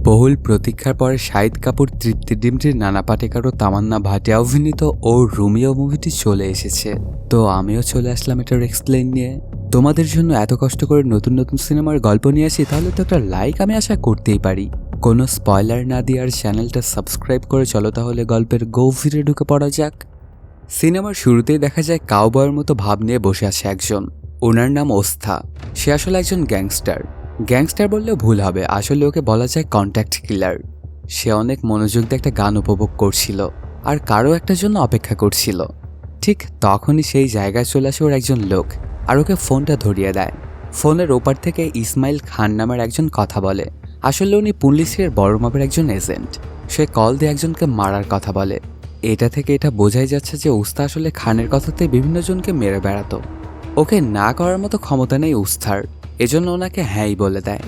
বহুল প্রতীক্ষার পরে শাহিদ কাপুর, তৃপ্তি ডিমটির, নানা পাটেকার ও তামান্না ভাটিয়া অভিনীত ও রোমিও মুভিটি চলে এসেছে। তো আমিও চলে আসলাম এটার এক্সপ্লেইন নিয়ে। তোমাদের জন্য এত কষ্ট করে নতুন নতুন সিনেমার গল্প নিয়ে আসি, তাহলে তো একটা লাইক আমি আশা করতেই পারি। কোনো স্পয়লার না দিয়ে আর চ্যানেলটা সাবস্ক্রাইব করে চলো তাহলে গল্পের গভীরে ঢুকে পড়া যাক। সিনেমার শুরুতেই দেখা যায় কাউবয়ের মতো ভাব নিয়ে বসে আছে একজন। ওনার নাম ওস্থা। সে আসলে একজন গ্যাংস্টার বললেও ভুল হবে, আসলে ওকে বলা যায় কন্ট্যাক্ট কিলার। সে অনেক মনোযোগ দিয়ে একটা গান উপভোগ করছিল আর কারো একটার জন্য অপেক্ষা করছিল। ঠিক তখনই সেই জায়গায় চলে আসে ওর একজন লোক আর ওকে ফোনটা ধরিয়ে দেয়। ফোনের ওপার থেকে ইসমাইল খান নামের একজন কথা বলে। আসলে উনি পুলিশের বড় মাপের একজন এজেন্ট। সে কল দিয়ে একজনকে মারার কথা বলে। এটা থেকে এটা বোঝাই যাচ্ছে যে উস্তা আসলে খানের কথাতে বিভিন্ন জনকে মেরে বেড়াতো। ওকে না করার মতো ক্ষমতা নেই উস্তার, এজন্য ওনাকে হ্যাঁই বলে দেয়।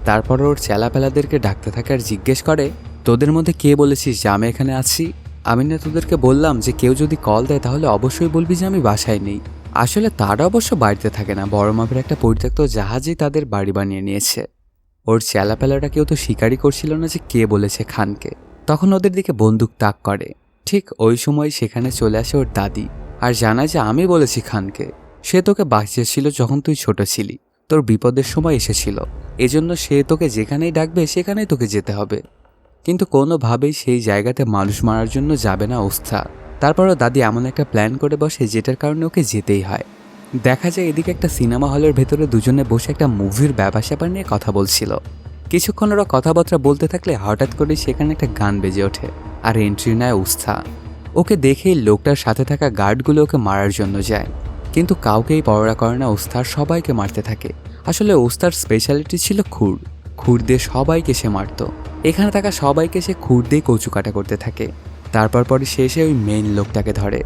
তারপর ওর চেলাপেলাদেরকে ডাকতে থাকে আর জিজ্ঞেস করে, তোদের মধ্যে কে বলেছিস যে আমি এখানে আছি? আমি না তোদেরকে বললাম যে কেউ যদি কল দেয় তাহলে অবশ্যই বলবি যে আমি বাসায় নেই। আসলে তারা অবশ্য বাড়িতে থাকে না, বড় মাপের একটা পরিত্যক্ত জাহাজই তাদের বাড়ি বানিয়ে নিয়েছে। ওর চেলাপেলারা কেউ তো স্বীকারই করছিল না যে কে বলেছে খানকে। তখন ওদের দিকে বন্দুক তাক করে। ঠিক ওই সময় সেখানে চলে আসে ওর দাদি আর জানায় যে আমি বলেছি খানকে। সে তোকে বাঁচিয়েছিল যখন তুই ছোট ছিলি, তোর বিপদের সময় এসেছিল, এজন্য সে তোকে যেখানেই ডাকবে সেখানেই তোকে যেতে হবে। কিন্তু কোনোভাবেই সেই জায়গাতে মানুষ মারার জন্য যাবে না ওস্থা। তারপরও দাদি এমন একটা প্ল্যান করে বসে যেটার কারণে ওকে যেতেই হয়। দেখা যায় এদিকে একটা সিনেমা হলের ভেতরে দুজনে বসে একটা মুভির ব্যাপার নিয়ে কথা বলছিল। কিছুক্ষণ ওরা কথাবার্তা বলতে থাকলে হঠাৎ করে সেখানে একটা গান বেজে ওঠে আর এন্ট্রি নেয় ওস্থা। ওকে দেখেই লোকটার সাথে থাকা গার্ডগুলো ওকে মারার জন্য যায়, কিন্তু কাউকেই পরোয়া করে না। ওস্তার সবাইকে মারতে থাকে। আসলে ওস্তার স্পেশালিটি ছিল খুর দিয়ে সবাইকে সে মারত। এখানে থাকা সবাইকে সে খুর দিয়ে কচুকাটা করতে থাকে। তারপর শেষে ওই মেইন লোকটাকে ধরে।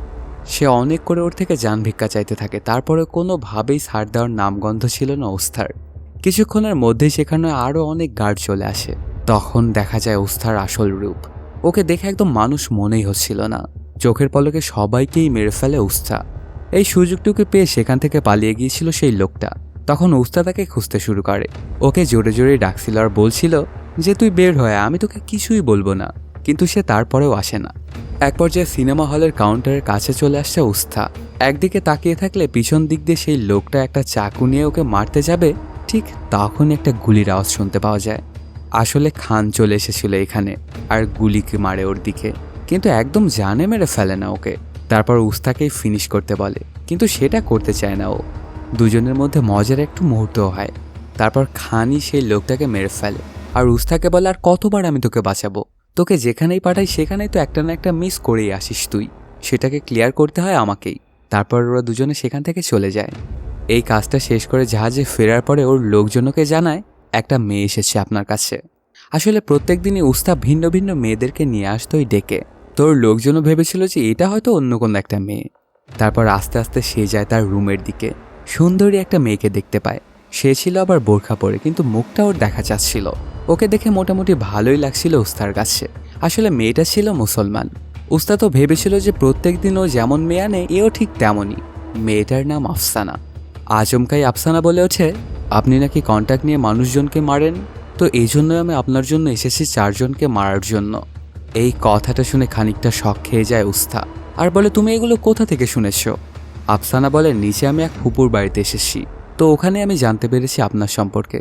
সে অনেক করে ওর থেকে জান ভিক্ষা চাইতে থাকে। তারপরে কোনোভাবেই ছাড় দেওয়ার নামগন্ধ ছিল না ওস্তার। কিছুক্ষণের মধ্যেই সেখানে আরও অনেক গার্ড চলে আসে। তখন দেখা যায় ওস্তার আসল রূপ। ওকে দেখে একদম মানুষ মনেই হচ্ছিল না। চোখের পলকে সবাইকেই মেরে ফেলে ওস্তা। এই সুযোগটুকু পেয়ে সেখান থেকে পালিয়ে গিয়েছিল সেই লোকটা। তখন ওস্তা তাকে খুঁজতে শুরু করে। ওকে জোরে জোরে ডাকছিল আর বলছিল যে তুই বের হয়ে, আমি তোকে কিছুই বলবো না। কিন্তু সে তারপরেও আসে না। এক পর্যায়ে সিনেমা হলের কাউন্টারের কাছে চলে আসছে ওস্থা। একদিকে তাকিয়ে থাকলে পিছন দিক দিয়ে সেই লোকটা একটা চাকু নিয়ে ওকে মারতে যাবে। ঠিক তখনই একটা গুলির আওয়াজ শুনতে পাওয়া যায়। আসলে খান চলে এসেছিল এখানে আর গুলিকে মারে ওর দিকে, কিন্তু একদম জানে মেরে ফেলে না ওকে। তারপর উস্তাকেই ফিনিশ করতে বলে, কিন্তু সেটা করতে চায় না ও। দুজনের মধ্যে মজার একটু মুহূর্তও হয়। তারপর খানই সেই লোকটাকে মেরে ফেলে আর উস্তাকে বলে, আর কতবার আমি তোকে বাঁচাবো? তোকে যেখানেই পাঠাই সেখানেই তো একটা না একটা মিস করেই আসিস তুই। সেটাকে ক্লিয়ার করতে হয় আমাকেই। তারপর ওরা দুজনে সেখান থেকে চলে যায়। এই কাজটা শেষ করে জাহাজে ফেরার পরে ওর লোকজনকে জানায় একটা মেয়ে এসেছে আপনার কাছে। আসলে প্রত্যেক দিনই উস্তা ভিন্ন ভিন্ন মেয়েদেরকে নিয়ে আসতোই ডেকে। তোর লোকজনও ভেবেছিল যে এটা হয়তো অন্য কোনো একটা মেয়ে। তারপর আস্তে আস্তে সে যায় তার রুমের দিকে। সুন্দরী একটা মেয়েকে দেখতে পায়। সে ছিল আবার বোরখা পরে, কিন্তু মুখটা ওর দেখা যাচ্ছিল। ওকে দেখে মোটামুটি ভালোই লাগছিল উস্তার কাছে। আসলে মেয়েটা ছিল মুসলমান। উস্তা তো ভেবেছিল যে প্রত্যেক দিন ও যেমন মেয়ে আনে এও ঠিক তেমনই। মেয়েটার নাম আফসানা। আচমকাই আফসানা বলে ওঠে, আপনি নাকি কন্ট্যাক্ট নিয়ে মানুষজনকে মারেন, তো এই জন্যই আমি আপনার জন্য এসেছি 4 জনকে মারার জন্য। এই কথাটা শুনে খানিকটা শক খেয়ে যায় উস্তা আর বলে, তুমি এগুলো কোথা থেকে শুনেছ? আফসানা বলে, নিচে আমি এক ফুপুর বাড়িতে এসেছি, তো ওখানে আমি জানতে পেরেছি আপনার সম্পর্কে।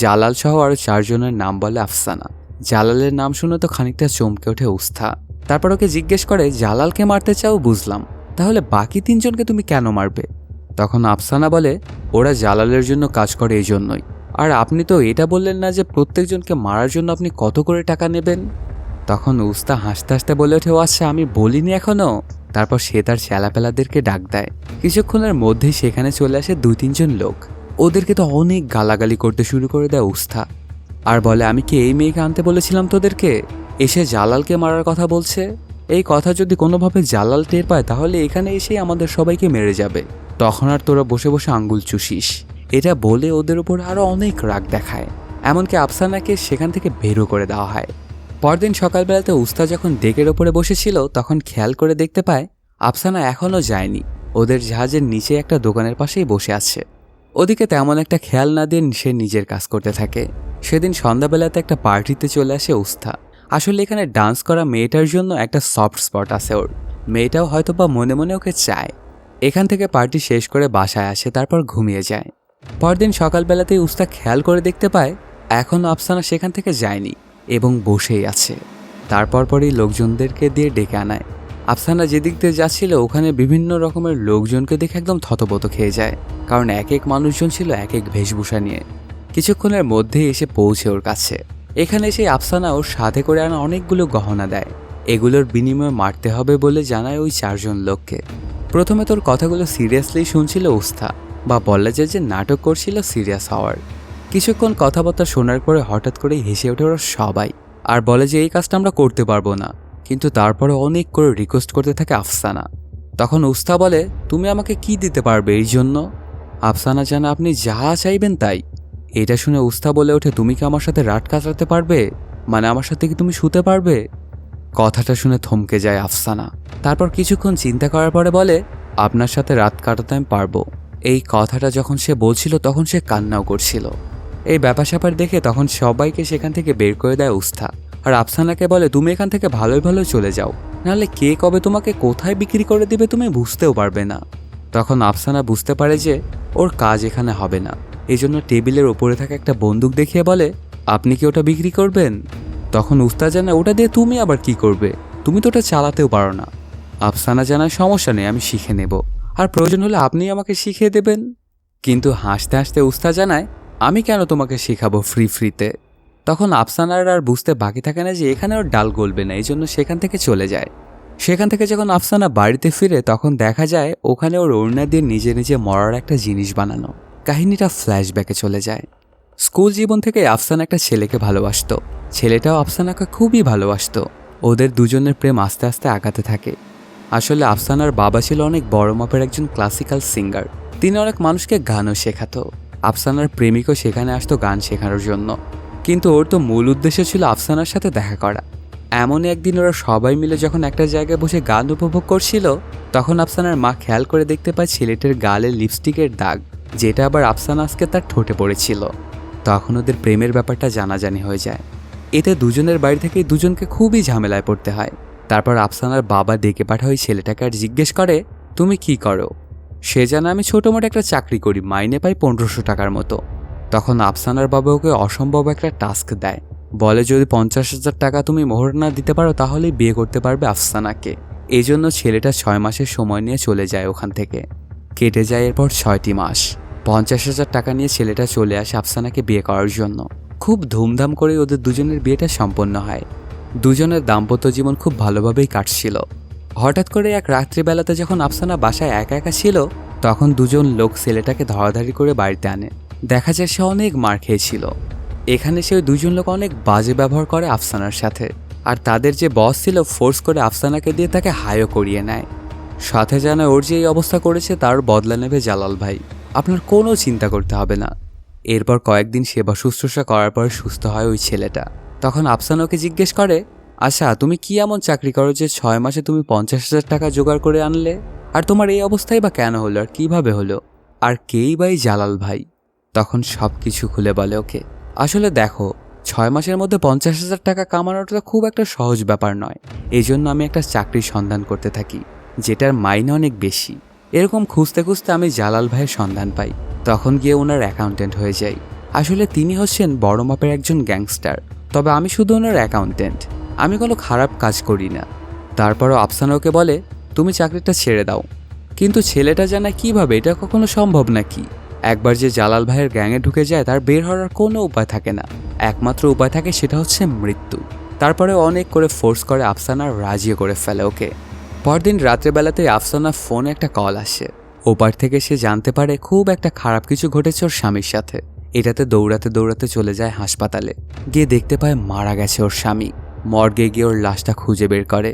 জালাল সহ আরও 4 জনের নাম বলে আফসানা। জালালের নাম শুনে তো খানিকটা চমকে ওঠে উস্তা। তারপর ওকে জিজ্ঞেস করে, জালালকে মারতে চাও বুঝলাম, তাহলে বাকি 3 জনকে তুমি কেন মারবে? তখন আফসানা বলে, ওরা জালালের জন্য কাজ করে এই জন্যই। আর আপনি তো এটা বললেন না যে প্রত্যেকজনকে মারার জন্য আপনি কত করে টাকা নেবেন? তখন উস্তা হাসতে হাসতে বলে ওঠে, ও আচ্ছা, আমি বলিনি এখনো। তারপর সে তার চেলাপেলাদেরকে ডাক দেয়। কিছুক্ষণের মধ্যেই সেখানে চলে আসে 2-3 জন লোক। ওদেরকে তো অনেক গালাগালি করতে শুরু করে দেয় উস্তা আর বলে, আমি কি এই মেয়েকে আনতে বলেছিলাম তোদেরকে? এসে জালালকে মারার কথা বলছে। এই কথা যদি কোনোভাবে জালাল টের পায় তাহলে এখানে এসে আমাদের সবাইকে মেরে যাবে। তখন আর তোরা বসে বসে আঙ্গুল চুষিস। এটা বলে ওদের উপর আরও অনেক রাগ দেখায়। এমনকি আফসানাকে সেখান থেকে বেরও করে দেওয়া হয়। পরদিন সকালবেলাতে উস্তা যখন ডেকের ওপরে বসেছিল তখন খেয়াল করে দেখতে পায় আফসানা এখনও যায়নি। ওদের জাহাজের নিচে একটা দোকানের পাশেই বসে আছে। ওদিকে তেমন একটা খেয়াল না দিয়ে সে নিজের কাজ করতে থাকে। সেদিন সন্ধ্যাবেলাতে একটা পার্টিতে চলে আসে উস্থা। আসলে এখানে ডান্স করা মেয়েটার জন্য একটা সফট স্পট আছে ওর। মেয়েটাও হয়তো বা মনে মনে ওকে চায়। এখান থেকে পার্টি শেষ করে বাসায় আসে, তারপর ঘুমিয়ে যায়। পরদিন সকালবেলাতেই উস্তা খেয়াল করে দেখতে পায় এখনও আফসানা সেখান থেকে যায়নি এবং বসেই আছে। তারপর পরই লোকজনদেরকে দিয়ে ডেকে আনায়। আফসানা যেদিক দিয়ে যাচ্ছিল ওখানে বিভিন্ন রকমের লোকজনকে দেখে একদম থতবত খেয়ে যায়, কারণ এক এক মানুষজন ছিল এক এক বেশভূষা নিয়ে। কিছুক্ষণের মধ্যেই এসে পৌঁছে ওর কাছে। এখানে এসে আফসানা ওর সাথে করে আনা অনেকগুলো গহনা দেয়। এগুলোর বিনিময়ে মারতে হবে বলে জানায় ওই 4 জন লোককে। প্রথমে তোর কথাগুলো সিরিয়াসলি শুনছিল উস্থা, বা বলা যায় যে নাটক করছিল সিরিয়াস হওয়ার। কিছুক্ষণ কথাবার্তা শোনার পরে হঠাৎ করেই হেসে ওঠে ওরা সবাই, আর বলে যে এই কাজটা আমরা করতে পারবো না। কিন্তু তারপরে অনেক করে রিকোয়েস্ট করতে থাকে আফসানা। তখন উস্থা বলে, তুমি আমাকে কি দিতে পারবে এই জন্য? আফসানা জানে আপনি যা চাইবেন তাই। এটা শুনে উস্থা বলে ওঠে, তুমি কি আমার সাথে রাত কাটাতে পারবে? মানে আমার সাথে কি তুমি শুতে পারবে? কথাটা শুনে থমকে যায় আফসানা। তারপর কিছুক্ষণ চিন্তা করার পরে বলে, আপনার সাথে রাত কাটাতে আমি পারবো। এই কথাটা যখন সে বলছিল তখন সে কান্নাও করছিল। এই ব্যাপার স্যাপার দেখে তখন সবাইকে সেখান থেকে বের করে দেয় উস্থা, আর আফসানাকে বলে, তুমি এখান থেকে ভালোই ভালো চলে যাও, নাহলে কে কবে তোমাকে কোথায় বিক্রি করে দিবে তুমি বুঝতেও পারবে না। তখন আফসানা বুঝতে পারে যে ওর কাজ এখানে হবে না। এই জন্য টেবিলের ওপরে থাকা একটা বন্দুক দেখিয়ে বলে, আপনি কি ওটা বিক্রি করবেন? তখন উস্তা জানায়, ওটা দিয়ে তুমি আবার কি করবে? তুমি তো ওটা চালাতেও পারো না। আফসানা জানায়, সমস্যা নেই, আমি শিখে নেব, আর প্রয়োজন হলে আপনি আমাকে শিখিয়ে দেবেন। কিন্তু হাসতে হাসতে উস্তা জানায়, আমি কেন তোমাকে শেখাবো ফ্রিতে? তখন আফসানার আর বুঝতে বাকি থাকে না যে এখানে ওর ডাল গলবে না, এই জন্য সেখান থেকে চলে যায়। সেখান থেকে যখন আফসানা বাড়িতে ফিরে তখন দেখা যায় ওখানে ওর ওড়না দিয়ে নিজে নিজে মরার একটা জিনিস বানানো। কাহিনীটা ফ্ল্যাশব্যাকে চলে যায়। স্কুল জীবন থেকে আফসানা একটা ছেলেকে ভালোবাসতো। ছেলেটাও আফসানাকে খুবই ভালোবাসতো। ওদের দুজনের প্রেম আস্তে আস্তে আগাতে থাকে। আসলে আফসানার বাবা ছিল অনেক বড় মাপের একজন ক্লাসিক্যাল সিঙ্গার। তিনি অনেক মানুষকে গানও শেখাতো। আফসানার প্রেমিকও সেখানে আসতো গান শেখানোর জন্য, কিন্তু ওর তো মূল উদ্দেশ্য ছিল আফসানার সাথে দেখা করা। এমনই একদিন ওরা সবাই মিলে যখন একটা জায়গায় বসে গান উপভোগ করছিল, তখন আফসানার মা খেয়াল করে দেখতে পায় ছেলেটার গালে লিপস্টিকের দাগ, যেটা আবার আফসানা আজকে তার ঠোঁটে পড়েছিল। তখন ওদের প্রেমের ব্যাপারটা জানাজানি হয়ে যায়। এতে দুজনের বাড়ি থেকেই দুজনকে খুবই ঝামেলায় পড়তে হয়। তারপর আফসানার বাবা ডেকে পাঠায় ওই ছেলেটাকে আর জিজ্ঞেস করে, তুমি কি করো? সে জানে আমি ছোটোমোটো একটা চাকরি করি, মাইনে পাই 1500 টাকার মতো। তখন আফসানার বাবা ওকে অসম্ভব একটা টাস্ক দেয়, বলে যদি 50,000 টাকা তুমি মোহর না দিতে পারো তাহলেই বিয়ে করতে পারবে আফসানাকে। এই জন্য ছেলেটা 6 মাসের সময় নিয়ে চলে যায় ওখান থেকে। কেটে যায় এরপর 6টি মাস। 50,000 টাকা নিয়ে ছেলেটা চলে আসে আফসানাকে বিয়ে করার জন্য। খুব ধুমধাম করে ওদের দুজনের বিয়েটা সম্পন্ন হয়। দুজনের দাম্পত্য জীবন খুব ভালোভাবেই কাটছিল। হঠাৎ করে এক রাত্রিবেলাতে যখন আফসানা বাসায় একা একা ছিল, তখন দুজন লোক ছেলেটাকে ধরাধারি করে বাড়িতে আনে। দেখা যায় সে অনেক মার খেয়েছিল। এখানে সে ওই দুজন লোক অনেক বাজে ব্যবহার করে আফসানার সাথে, আর তাদের যে বস ছিল ফোর্স করে আফসানাকে দিয়ে তাকে হাইও করিয়ে নেয়। সাথে জানায় ওর যে এই অবস্থা করেছে তার বদলা নেবে জালাল ভাই, আপনার কোনো চিন্তা করতে হবে না। এরপর কয়েকদিন সেবা শুশ্রূষা করার পর সুস্থ হয় ওই ছেলেটা। তখন আফসানা ওকে জিজ্ঞেস করে, আচ্ছা তুমি কি এমন চাকরি করো যে 6 মাসে তুমি 50,000 টাকা জোগাড় করে আনলে? আর তোমার এই অবস্থাই বা কেন হলো, আর কিভাবে হলো? আর কেই বাই জালাল ভাই? তখন সব কিছু খুলে বলে ওকে। আসলে দেখো, 6 মাসের মধ্যে 50,000 টাকা কামানোটা খুব একটা সহজ ব্যাপার নয়। এই জন্য আমি একটা চাকরির সন্ধান করতে থাকি যেটার মাইনে অনেক বেশি। এরকম খুঁজতে খুঁজতে আমি জালাল ভাইয়ের সন্ধান পাই। তখন গিয়ে ওনার অ্যাকাউন্টেন্ট হয়ে যাই। আসলে তিনি হচ্ছেন বড় মাপের একজন গ্যাংস্টার, তবে আমি শুধু ওনার অ্যাকাউন্টেন্ট, আমি কোনো খারাপ কাজ করি না। তারপরও আফসানা ওকে বলে, তুমি চাকরিটা ছেড়ে দাও। কিন্তু ছেলেটা জানায় কিভাবে, এটা কখনো সম্ভব নাকি? একবার যে জালাল ভাইয়ের গ্যাংয়ে ঢুকে যায় তার বের হওয়ার কোনো উপায় থাকে না, একমাত্র উপায় থাকে সেটা হচ্ছে মৃত্যু। তারপরে অনেক করে ফোর্স করে আফসানা রাজিও করে ফেলে ওকে। পরদিন রাত্রেবেলাতেই আফসানা ফোনে একটা কল আসে। ওপার থেকে সে জানতে পারে খুব একটা খারাপ কিছু ঘটেছে ওর স্বামীর সাথে। এটাতে দৌড়াতে দৌড়াতে চলে যায় হাসপাতালে। গিয়ে দেখতে পায় মারা গেছে ওর স্বামী। মর্গে গিয়ে ওর লাশটা খুঁজে বের করে।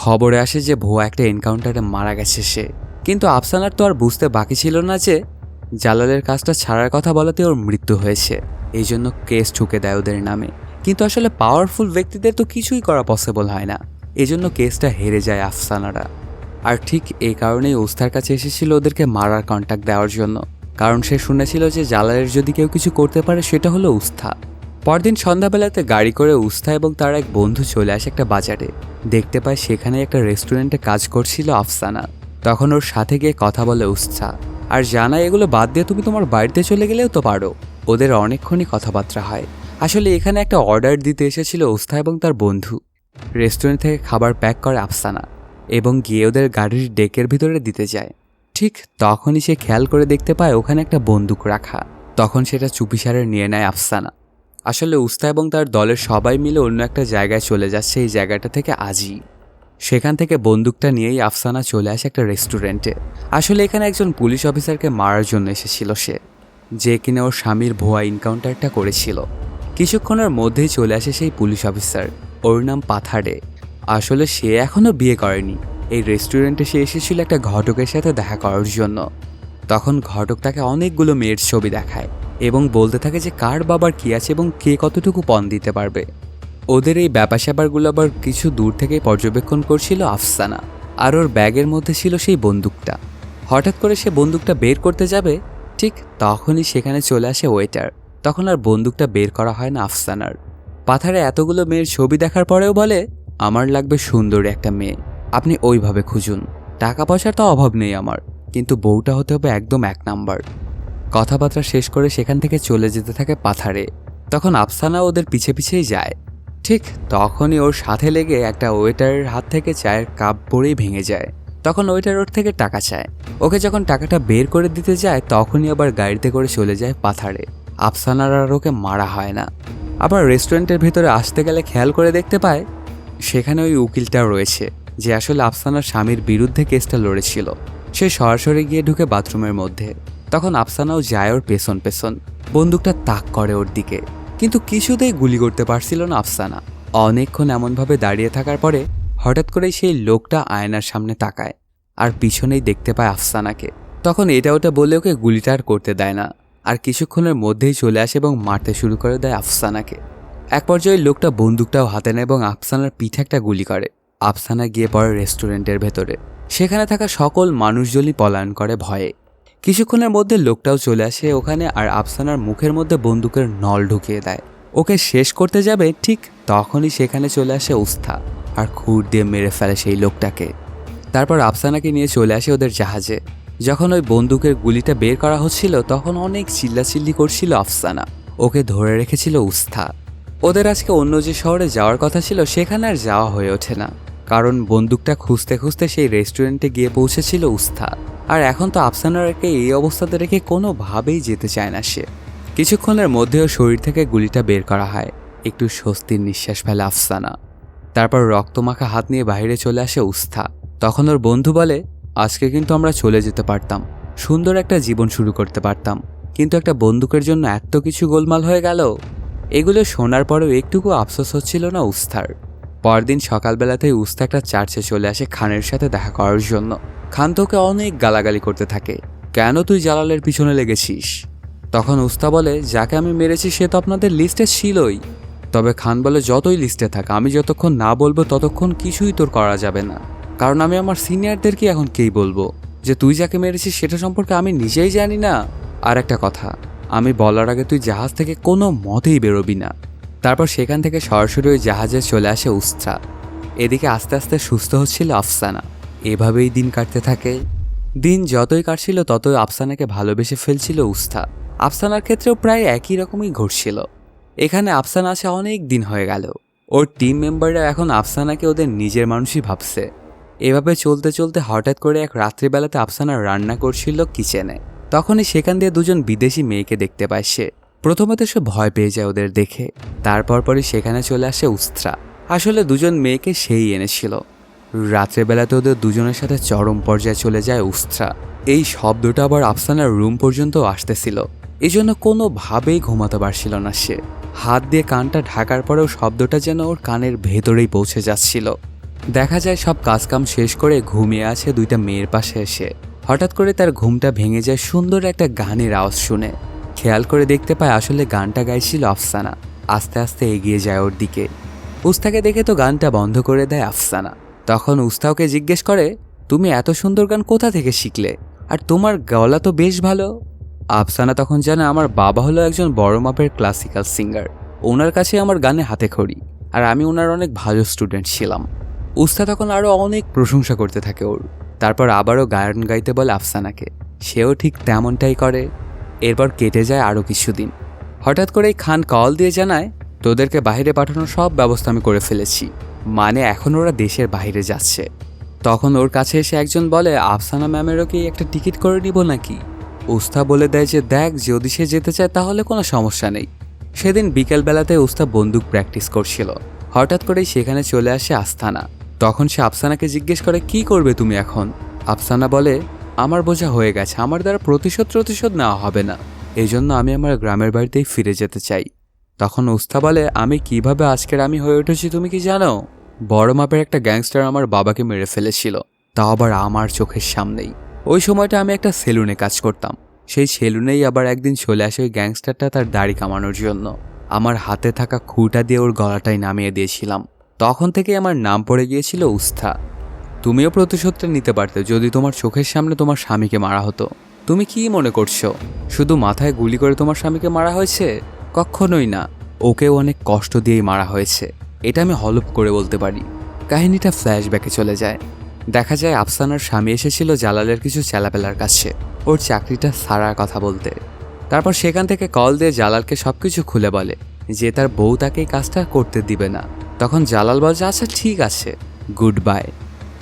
খবরে আসে যে ভুয়া একটা এনকাউন্টারে মারা গেছে সে। কিন্তু আফসানার তো আর বুঝতে বাকি ছিল না যে জালালের কাজটা ছাড়ার কথা বলাতে ওর মৃত্যু হয়েছে। এই জন্য কেস ঠুকে দেয় ওদের নামে। কিন্তু আসলে পাওয়ারফুল ব্যক্তিদের তো কিছুই করা পসিবল হয় না, এই জন্য কেসটা হেরে যায় আফসানারা। আর ঠিক এই কারণেই উস্তার কাছে এসেছিল ওদেরকে মারার কন্ট্যাক্ট দেওয়ার জন্য। কারণ সে শুনেছিল যে জালালের যদি কেউ কিছু করতে পারে সেটা হলো উস্থা। পরদিন সন্ধ্যাবেলাতে গাড়ি করে উস্থা এবং তার এক বন্ধু চলে আসে একটা বাজারে। দেখতে পায় সেখানে একটা রেস্টুরেন্টে কাজ করছিল আফসানা। তখন ওর সাথে গিয়ে কথা বলে উস্থা আর জানায় এগুলো বাদ দিয়ে তুমি তোমার বাড়িতে চলে গেলেও তো পারো। ওদের অনেকক্ষণই কথাবার্তা হয়। আসলে এখানে একটা অর্ডার দিতে এসেছিল উস্থা এবং তার বন্ধু। রেস্টুরেন্ট থেকে খাবার প্যাক করে আফসানা এবং গিয়ে ওদের গাড়ির ডেকের ভিতরে দিতে যায়। ঠিক তখনই সে খেয়াল করে দেখতে পায় ওখানে একটা বন্দুক রাখা। তখন সেটা চুপিসারে নিয়ে নেয় আফসানা। আসলে উস্তা এবং তার দলের সবাই মিলে অন্য একটা জায়গায় চলে যাচ্ছে এই জায়গাটা থেকে আজই। সেখান থেকে বন্দুকটা নিয়েই আফসানা চলে আসে একটা রেস্টুরেন্টে। আসলে এখানে একজন পুলিশ অফিসারকে মারার জন্য এসেছিল সে, যে কিনা ওর স্বামীর ভুয়া এনকাউন্টারটা করেছিল। কিছুক্ষণের মধ্যেই চলে আসে সেই পুলিশ অফিসার, ওর নাম পাথারে। আসলে সে এখনও বিয়ে করেনি। এই রেস্টুরেন্টে সে এসেছিল একটা ঘটকের সাথে দেখা করার জন্য। তখন ঘটক তাকে অনেকগুলো মেয়ের ছবি দেখায় এবং বলতে থাকে যে কার বাবার কী আছে এবং কে কতটুকু পণ দিতে পারবে। ওদের এই ব্যাপার স্যাপারগুলো আবার কিছু দূর থেকেই পর্যবেক্ষণ করছিল আফসানা। আর ওর ব্যাগের মধ্যে ছিল সেই বন্দুকটা। হঠাৎ করে সে বন্দুকটা বের করতে যাবে, ঠিক তখনই সেখানে চলে আসে ওয়েটার। তখন আর বন্দুকটা বের করা হয় না আফসানার। পাথারে এতগুলো মেয়ের ছবি দেখার পরেও বলে, আমার লাগবে সুন্দরী একটা মেয়ে, আপনি ওইভাবে খুঁজুন। টাকা পয়সার তো অভাব নেই আমার, কিন্তু বউটা হতে হবে একদম এক নাম্বার। কথাবার্তা শেষ করে সেখান থেকে চলে যেতে থাকে পাথারে। তখন আফসানা ওদের পিছে পিছেই যায়। ঠিক তখনই ওর সাথে লেগে একটা ওয়েটারের হাত থেকে চায়ের কাপ পরেই ভেঙে যায়। তখন ওয়েটার ওর থেকে টাকা চায়। ওকে যখন টাকাটা বের করে দিতে যায় তখনই আবার গাড়িতে করে চলে যায় পাথারে। আফসানার আর ওকে মারা হয় না। আবার রেস্টুরেন্টের ভেতরে আসতে গেলে খেয়াল করে দেখতে পায় সেখানে ওই উকিলটা রয়েছে, যে আসলে আফসানার স্বামীর বিরুদ্ধে কেসটা লড়েছিল। সে সরাসরি গিয়ে ঢুকে বাথরুমের মধ্যে। তখন আফসানাও যায় ওর পেছন পেছন, বন্দুকটা তাক করে ওর দিকে, কিন্তু কিছুতেই গুলি করতে পারছিল না আফসানা। অনেকক্ষণ এমনভাবে দাঁড়িয়ে থাকার পরে হঠাৎ করেই সেই লোকটা আয়নার সামনে তাকায় আর পিছনেই দেখতে পায় আফসানাকে। তখন এটা ওটা বলে ওকে গুলিটা আর করতে দেয় না, আর কিছুক্ষণের মধ্যেই চলে আসে এবং মারতে শুরু করে দেয় আফসানাকে। এক পর্যায়ে লোকটা বন্দুকটাও হাতে নেয় এবং আফসানার পিঠে একটা গুলি করে। আফসানা গিয়ে পড়ে রেস্টুরেন্টের ভেতরে। সেখানে থাকা সকল মানুষজনই পলায়ন করে ভয়ে। কিছুক্ষণের মধ্যে লোকটাও চলে আসে ওখানে আর আফসানার মুখের মধ্যে বন্দুকের নল ঢুকিয়ে দেয়। ওকে শেষ করতে যাবে, ঠিক তখনই সেখানে চলে আসে উস্থা আর খুর দিয়ে মেরে ফেলে সেই লোকটাকে। তারপর আফসানাকে নিয়ে চলে আসে ওদের জাহাজে। যখন ওই বন্দুকের গুলিটা বের করা হচ্ছিল তখন অনেক চিল্লাচিল্লি করছিল আফসানা। ওকে ধরে রেখেছিল উস্থা। ওদের আজকে অন্য যে শহরে যাওয়ার কথা ছিল সেখানে আর যাওয়া হয়ে ওঠে না, কারণ বন্দুকটা খুঁজতে খুঁজতে সেই রেস্টুরেন্টে গিয়ে পৌঁছেছিল উস্থা। আর এখন তো আফসানারকে এই অবস্থাতে রেখে কোনোভাবেই যেতে চায় না সে। কিছুক্ষণের মধ্যেও শরীর থেকে গুলিটা বের করা হয়। একটু স্বস্তির নিঃশ্বাস ফেলে আফসানা। তারপর রক্তমাখা হাত নিয়ে বাইরে চলে আসে উস্থা। তখন ওর বন্ধু বলে, আজকে কিন্তু আমরা চলে যেতে পারতাম, সুন্দর একটা জীবন শুরু করতে পারতাম, কিন্তু একটা বন্দুকের জন্য এত কিছু গোলমাল হয়ে গেল। এগুলো শোনার পরেও একটুকু আফসোস হচ্ছিল না উস্তার। পরদিন সকালবেলাতেই উস্তা একটা চার্চে চলে আসে খানের সাথে দেখা করার জন্য। খান তোকে অনেক গালাগালি করতে থাকে, কেন তুই জালালের পিছনে লেগেছিস? তখন উস্তা বলে, যাকে আমি মেরেছি সে তো আপনাদের লিস্টে ছিলই। তবে খান বলে, যতই লিস্টে থাক, আমি যতক্ষণ না বলবো ততক্ষণ কিছুই তোর করা যাবে না, কারণ আমি আমার সিনিয়রদেরকে এখন কেই বলবো যে তুই যাকে মেরেছিস সেটা সম্পর্কে আমি নিজেই জানি না। আর একটা কথা, আমি বলার আগে তুই জাহাজ থেকে কোনো মতেই বেরোবি না। তারপর সেখান থেকে সরাসরি ওই জাহাজে চলে আসে উস্তা। এদিকে আস্তে আস্তে সুস্থ হচ্ছিল আফসানা। এভাবেই দিন কাটতে থাকে। দিন যতই কাটছিল ততই আফসানাকে ভালোবেসে ফেলছিল উস্তা। আফসানার ক্ষেত্রেও প্রায় একই রকমই ঘটছিল। এখানে আফসানা আছে অনেক দিন হয়ে গেল। ওর টিম মেম্বাররা এখন আফসানাকে ওদের নিজের মানুষই ভাবছে। এভাবে চলতে চলতে হঠাৎ করে এক রাত্রিবেলাতে আফসানা রান্না করছিল কিচেনে। তখনই সেখান দিয়ে দুজন বিদেশি মেয়েকে দেখতে পায় সে। প্রথমে তো সে ভয় পেয়ে যায় ওদের দেখে। তারপর পরই সেখানে চলে আসে উস্ত্রা। আসলে দুজন মেয়েকে সেই এনেছিল। রাত্রেবেলাতে ওদের দুজনের সাথে চরম পর্যায়ে চলে যায় উস্ত্রা। এই শব্দটা আবার আফসানার রুম পর্যন্ত আসতেছিল। এই জন্য কোনোভাবেই ঘুমাতে পারছিল না সে। হাত দিয়ে কানটা ঢাকার পরেও শব্দটা যেন ওর কানের ভেতরেই পৌঁছে যাচ্ছিল। দেখা যায় সব কাজকাম শেষ করে ঘুমিয়ে আছে দুইটা মেয়ের পাশে এসে। হঠাৎ করে তার ঘুমটা ভেঙে যায় সুন্দর একটা গানের আওয়াজ শুনে। খেয়াল করে দেখতে পায় আসলে গানটা গাইছিল আফসানা। আস্তে আস্তে এগিয়ে যায় ওর দিকে। উস্তাকে দেখে তো গানটা বন্ধ করে দেয় আফসানা। তখন উস্তাকে জিজ্ঞেস করে, তুমি এত সুন্দর গান কোথা থেকে শিখলে? আর তোমার গলা তো বেশ ভালো। আফসানা তখন জানে আমার বাবা হলো একজন বড় মাপের ক্লাসিক্যাল সিঙ্গার। ওনার কাছে আমার গানে হাতে খড়ি, আর আমি ওনার অনেক ভালো স্টুডেন্ট ছিলাম। উস্তাদ তখন আরও অনেক প্রশংসা করতে থাকে ওর। তারপর আবারও গান গাইতে বলে আফসানাকে, সেও ঠিক তেমনটাই করে। এরপর কেটে যায় আরও কিছুদিন। হঠাৎ করেই খান কল দিয়ে জানায়, তোদেরকে বাইরে পাঠানোর সব ব্যবস্থা আমি করে ফেলেছি, মানে এখন ওরা দেশের বাইরে যাচ্ছে। তখন ওর কাছে এসে একজন বলে, আফসানা ম্যামেরও কি একটা টিকিট করে নিব নাকি? উস্তা বলে দেয় যে দেখ, যদি সে যেতে চায় তাহলে কোনো সমস্যা নেই। সেদিন বিকেলবেলাতে উস্তা বন্দুক প্র্যাকটিস করছিল। হঠাৎ করেই সেখানে চলে আসে আস্তানা। তখন সে আফসানাকে জিজ্ঞেস করে, কি করবে তুমি এখন? আফসানা বলে, আমার বোঝা হয়ে গেছে, আমার দ্বারা প্রতিশোধ নেওয়া হবে না, এই জন্য আমি আমার গ্রামের বাড়িতেই ফিরে যেতে চাই। তখন উস্তা বলে, আমি কিভাবে আজকের আমি হয়ে উঠেছি তুমি কি জানো? বড় মাপের একটা গ্যাংস্টার আমার বাবাকে মেরে ফেলেছিল, তাও আবার আমার চোখের সামনেই। ওই সময়টা আমি একটা সেলুনে কাজ করতাম। সেই সেলুনেই আবার একদিন চলে আসে ওই গ্যাংস্টারটা তার দাড়ি কামানোর জন্য। আমার হাতে থাকা খুঁটা দিয়ে ওর গলাটাই নামিয়ে দিয়েছিলাম। তখন থেকে আমার নাম পড়ে গিয়েছিল উস্তা। তুমিও প্রতিশোধটা নিতে পারতে যদি তোমার চোখের সামনে তোমার স্বামীকে মারা হতো। তুমি কি মনে করছো শুধু মাথায় গুলি করে তোমার স্বামীকে মারা হয়েছে? কখনোই না, ওকেও অনেক কষ্ট দিয়েই মারা হয়েছে, এটা আমি হলফ করে বলতে পারি। কাহিনীটা ফ্ল্যাশব্যাকে চলে যায়। দেখা যায় আফসানার স্বামী এসেছিল জালালের কিছু চেলাপেলার কাছে ওর চাকরিটা ছাড়ার কথা বলতে। তারপর সেখান থেকে কল দিয়ে জালালকে সবকিছু খুলে বলে যে তার বউ তাকে এই কাজটা করতে দিবে না। তখন জালাল বলে, আচ্ছা ঠিক আছে, গুড বাই।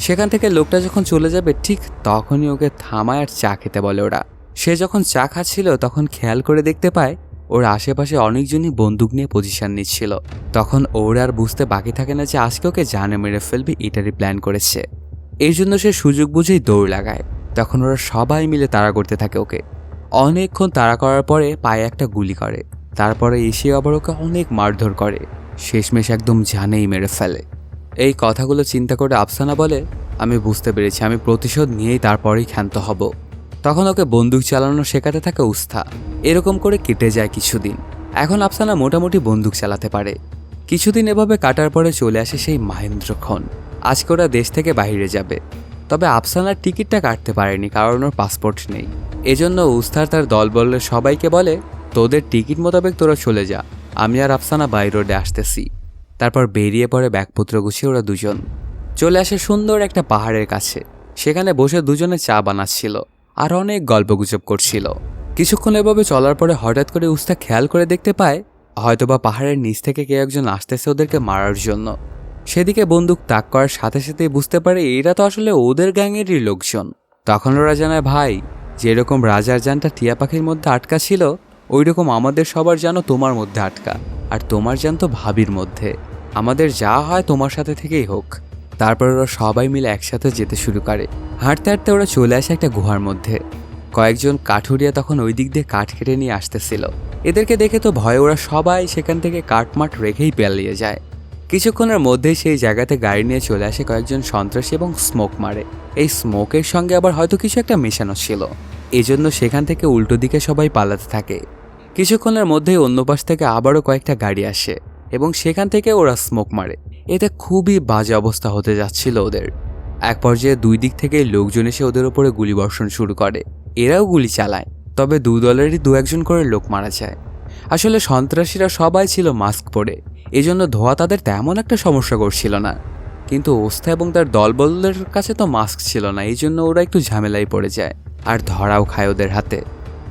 সেখান থেকে লোকটা যখন চলে যাবে ঠিক তখনই ওকে থামায় আর চা খেতে বলে ওরা। সে যখন চা খাচ্ছিল তখন খেয়াল করে দেখতে পায় ওর আশেপাশে অনেকজনই বন্দুক নিয়ে পজিশন নিচ্ছিল। তখন ওর আর বুঝতে বাকি থাকে না যে আজকে ওকে জানে মেরে ফেলবে, এটারই প্ল্যান করেছে। এই জন্য সে সুযোগ বুঝেই দৌড় লাগায়। তখন ওরা সবাই মিলে তাড়া করতে থাকে ওকে। অনেকক্ষণ তাড়া করার পরে পায়ে একটা গুলি করে। তারপরে এসে আবার ওকে অনেক মারধর করে, শেষমেশ একদম জানেই মেরে ফেলে। এই কথাগুলো চিন্তা করে আফসানা বলে, আমি বুঝতে পেরেছি, আমি প্রতিশোধ নিয়েই তারপরেই ক্ষান্ত হব। তখন ওকে বন্দুক চালানো শেখাতে থাকে উস্তা। এরকম করে কেটে যায় কিছুদিন। এখন আফসানা মোটামুটি বন্দুক চালাতে পারে। কিছুদিন এভাবে কাটার পরে চলে আসে সেই মাহেন্দ্রক্ষণ। আজকে ওরা দেশ থেকে বাইরে যাবে, তবে আফসানার টিকিটটা কাটতে পারেনি কারণ ওর পাসপোর্ট নেই। এজন্য উস্তার তার দলবলের সবাইকে বলে, তোদের টিকিট মোতাবেক তোরা চলে যা, আমি আর আফসানা বাই রোডে আসতেছি। তারপর বেরিয়ে পড়ে ব্যাগপত্র গুছিয়ে ওরা দুজন চলে আসে সুন্দর একটা পাহাড়ের কাছে। সেখানে বসে দুজনে চা বানাচ্ছিল আর অনেক গল্পগুজব করছিল। কিছুক্ষণ এভাবে চলার পরে হঠাৎ করে উস্তা খেয়াল করে দেখতে পায় হয়তোবা পাহাড়ের নিচ থেকে কেউ একজন আসতেছে ওদেরকে মারার জন্য। সেদিকে বন্দুক তাক করার সাথে সাথেই বুঝতে পারে এরা তো আসলে ওদের গ্যাংয়েরই লোকজন। তখন ওরা জানায়, ভাই, যেরকম রাজার জানটা টিয়া পাখির মধ্যে আটকা ছিল ওই রকম আমাদের সবার জানো তোমার মধ্যে আটকা, আর তোমার জান তো ভাবির মধ্যে। আমাদের যা হয় তোমার সাথে থেকেই হোক। তারপর ওরা সবাই মিলে একসাথে যেতে শুরু করে। হাঁটতে হাঁটতে ওরা চলে আসে একটা গুহার মধ্যে। কয়েকজন কাঠুরিয়া তখন ওই দিক দিয়ে কাঠ কেটে নিয়ে আসতেছিল। এদেরকে দেখে তো ভয়ে ওরা সবাই সেখান থেকে কাঠমাঠ রেখেই পালিয়ে যায়। কিছুক্ষণের মধ্যেই সেই জায়গাতে গাড়ি নিয়ে চলে আসে কয়েকজন সন্ত্রাসী এবং স্মোক মারে। এই স্মোকের সঙ্গে আবার হয়তো কিছু একটা মেশানো ছিল, এজন্য সেখান থেকে উল্টো দিকে সবাই পালাতে থাকে। কিছুক্ষণের মধ্যেই অন্য পাশ থেকে আবারও কয়েকটা গাড়ি আসে এবং সেখান থেকে ওরা স্মোক মারে। এতে খুবই বাজে অবস্থা হতে যাচ্ছিল ওদের। এক পর্যায়ে দুই দিক থেকে লোকজন এসে ওদের উপরে গুলিবর্ষণ শুরু করে। এরাও গুলি চালায়, তবে দু দলেরই দু একজন করে লোক মারা যায়। আসলে সন্ত্রাসীরা সবাই ছিল মাস্ক পরে, এজন্য ধোয়া তাদের তেমন একটা সমস্যা করছিল না। কিন্তু ওস্তা এবং তার দলবলের কাছে তো মাস্ক ছিল না, এই জন্য ওরা একটু ঝামেলায় পড়ে যায় আর ধরাও খায় ওদের হাতে।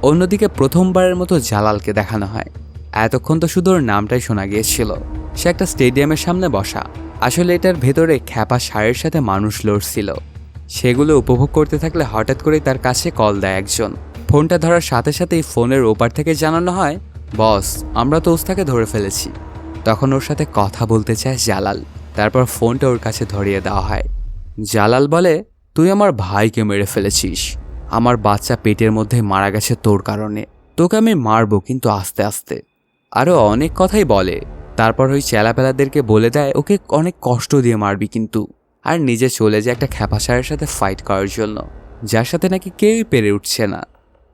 অন্যদিকে প্রথমবারের মতো জালালকে দেখানো হয়। এতক্ষণ তো শুধু ওর নামটাই শোনা গিয়েছিল। সে একটা স্টেডিয়ামের সামনে বসা। আসলে এটার ভেতরে খ্যাপা সারের সাথে মানুষ লড়ছিল। সেগুলো উপভোগ করতে থাকলে হঠাৎ করেই তার কাছে কল দেয় একজন। ফোনটা ধরার সাথে সাথেই ফোনের ওপার থেকে জানানো হয়, বস, আমরা তো ওস্তাকে ধরে ফেলেছি। তখন ওর সাথে কথা বলতে চায় জালাল। তারপর ফোনটা ওর কাছে ধরিয়ে দেওয়া হয়। জালাল বলে, তুই আমার ভাইকে মেরে ফেলেছিস। আমার বাচ্চা পেটের মধ্যে মারা গেছে তোর কারণে। তোকে আমি মারবো, কিন্তু আস্তে আস্তে। আরও অনেক কথাই বলে। তারপর ওই চেলাপেলাদেরকে বলে দেয় ওকে অনেক কষ্ট দিয়ে মারবি কিন্তু, আর নিজে চলে যায় একটা খ্যাপাসারের সাথে ফাইট করার জন্য, যার সাথে নাকি কেউই পেরে উঠছে না।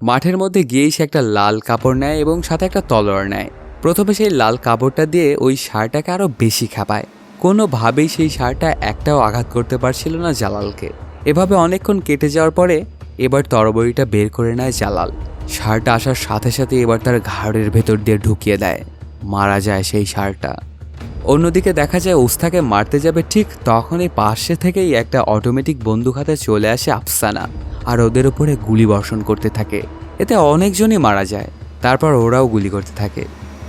মাঠের মধ্যে গিয়েই সে একটা লাল কাপড় নেয় এবং সাথে একটা তলোয়ার নেয়। প্রথমে সেই লাল কাপড়টা দিয়ে ওই ষাঁড়টাকে আরও বেশি খেপায়। কোনোভাবেই সেই ষাঁড়টা একটাও আঘাত করতে পারছিল না জালালকে। এভাবে অনেকক্ষণ কেটে যাওয়ার পরে এবার তরবারিটা বের করে নেয় জালাল। ষাঁড়টা আসার সাথে সাথে এবার তার ঘাড়ের ভেতর দিয়ে ঢুকিয়ে দেয়, মারা যায় সেই ষাঁড়টা। অন্যদিকে দেখা যায় উস্তাকে মারতে যাবে, ঠিক তখনই পাশে থেকেই একটা অটোমেটিক বন্দুক হাতে চলে আসে আফসানা আর ওদের উপরে গুলি বর্ষণ করতে থাকে। এতে অনেকজনই মারা যায়, তারপর ওরাও গুলি করতে থাকে।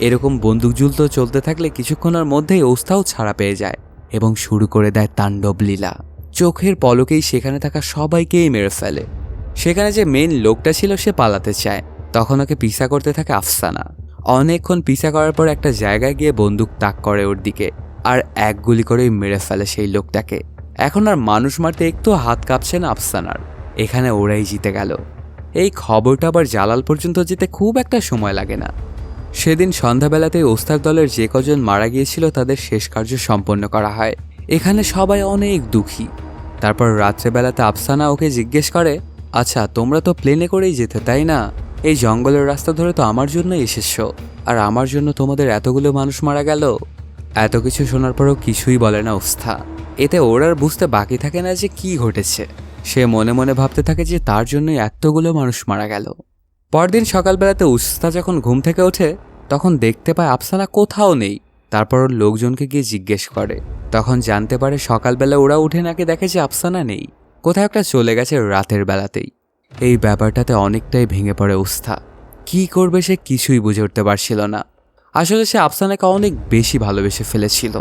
এরকম বন্দুকযুদ্ধ চলতে থাকলে কিছুক্ষণের মধ্যেই উস্তাও ছাড়া পেয়ে যায় এবং শুরু করে দেয় তাণ্ডব লীলা। চোখের পলকেই সেখানে থাকা সবাইকেই মেরে ফেলে। সেখানে যে মেইন লোকটা ছিল সে পালাতে চায়, তখন ওকে পিছা করতে থাকে আফসানা। অনেকক্ষণ পিছা করার পর একটা জায়গায় গিয়ে বন্দুক তাক করে ওর দিকে আর এক গুলি করেই মেরে ফেলে সেই লোকটাকে। এখন আর মানুষ মারতে একটু হাত কাঁপছে না আফসানার। এখানে ওরাই জিতে গেল। এই খবরটা আবার জালাল পর্যন্ত যেতে খুব একটা সময় লাগে না। সেদিন সন্ধ্যাবেলাতেই ওস্তাদ দলের যে কজন মারা গিয়েছিল তাদের শেষ কার্য সম্পন্ন করা হয়। এখানে সবাই অনেক দুঃখী। তারপর রাত্রেবেলাতে আফসানা ওকে জিজ্ঞেস করে, আচ্ছা তোমরা তো প্লেনে করেই যেতে তাই না? এই জঙ্গলের রাস্তা ধরে তো আমার জন্যই এসেছো, আর আমার জন্য তোমাদের এতগুলো মানুষ মারা গেল। এত কিছু শোনার পরও কিছুই বলে না ওস্তা। এতে ওর আর বুঝতে বাকি থাকে না যে কি ঘটেছে। সে মনে মনে ভাবতে থাকে যে তার জন্যই এতগুলো মানুষ মারা গেল। পরদিন সকালবেলাতে উস্তা যখন ঘুম থেকে ওঠে তখন দেখতে পায় আফসানা কোথাও নেই। তারপর ওর লোকজনকে গিয়ে জিজ্ঞেস করে, তখন জানতে পারে সকালবেলা ওরা উঠে নাকি দেখে যে আফসানা নেই, কোথাও একটা চলে গেছে রাতের বেলাতেই। এই ব্যাপারটাতে অনেকটাই ভেঙে পড়ে উস্তা। কি করবে সে কিছুই বুঝে উঠতে পারছিল না। আসলে সে আফসানাকে অনেক বেশি ভালোবেসে ফেলেছিল।